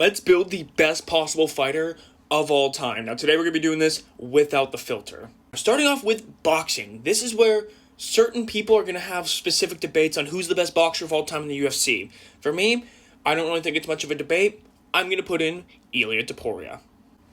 Let's build the best possible fighter of all time. Now, today we're going to be doing this without the filter. Starting off with boxing. This is where certain people are going to have specific debates on who's the best boxer of all time in the UFC. For me, I don't really think it's much of a debate. I'm going to put in Ilia Topuria.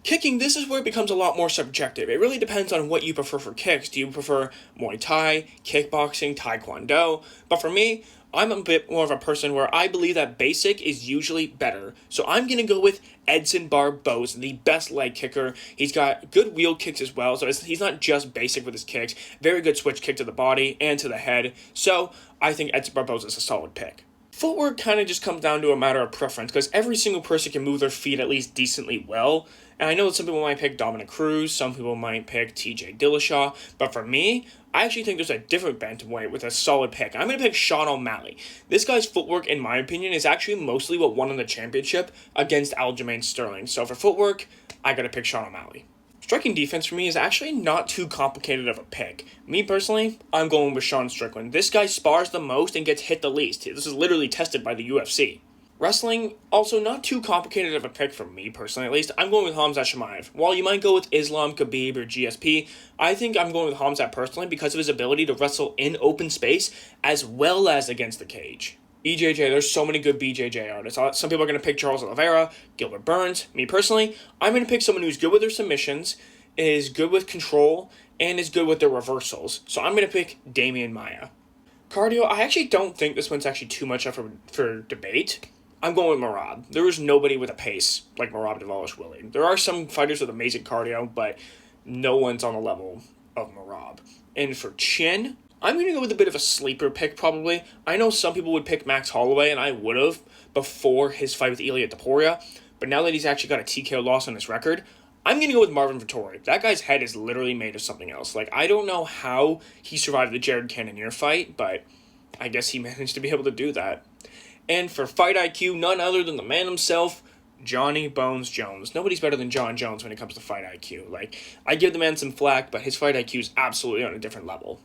Kicking, this is where it becomes a lot more subjective. It really depends on what you prefer for kicks. Do you prefer Muay Thai, kickboxing, Taekwondo? But for me, I'm a bit more of a person where I believe that basic is usually better. So I'm going to go with Edson Barboza, the best leg kicker. He's got good wheel kicks as well, so he's not just basic with his kicks. Very good switch kick to the body and to the head. So I think Edson Barboza is a solid pick. Footwork kind of just comes down to a matter of preference, because every single person can move their feet at least decently well. And I know that some people might pick Dominic Cruz, some people might pick TJ Dillashaw, but for me, I actually think there's a different bantamweight with a solid pick. I'm going to pick Sean O'Malley. This guy's footwork, in my opinion, is actually mostly what won him the championship against Aljamain Sterling. So for footwork, I got to pick Sean O'Malley. Striking defense for me is actually not too complicated of a pick. Me personally, I'm going with Sean Strickland. This guy spars the most and gets hit the least. This is literally tested by the UFC. Wrestling, also not too complicated of a pick for me personally, at least. I'm going with Khamzat Chimaev. While you might go with Islam, Khabib, or GSP, I think I'm going with Khamzat personally because of his ability to wrestle in open space as well as against the cage. BJJ, there's so many good BJJ artists. Some people are going to pick Charles Oliveira, Gilbert Burns. Me personally, I'm going to pick someone who's good with their submissions, is good with control, and is good with their reversals. So I'm going to pick Damian Maia. Cardio, I actually don't think this one's actually too much up for debate. I'm going with Merab. There is nobody with a pace like Merab Dvalishvili. There are some fighters with amazing cardio, but no one's on the level of Merab. And for chin, I'm going to go with a bit of a sleeper pick, probably. I know some people would pick Max Holloway, and I would have before his fight with Ilia Topuria, but now that he's actually got a TKO loss on his record, I'm going to go with Marvin Vettori. That guy's head is literally made of something else. I don't know how he survived the Jared Cannonier fight, but I guess he managed to be able to do that. And for fight IQ, none other than the man himself, Johnny Bones Jones. Nobody's better than John Jones when it comes to fight IQ. I give the man some flack, but his fight IQ is absolutely on a different level.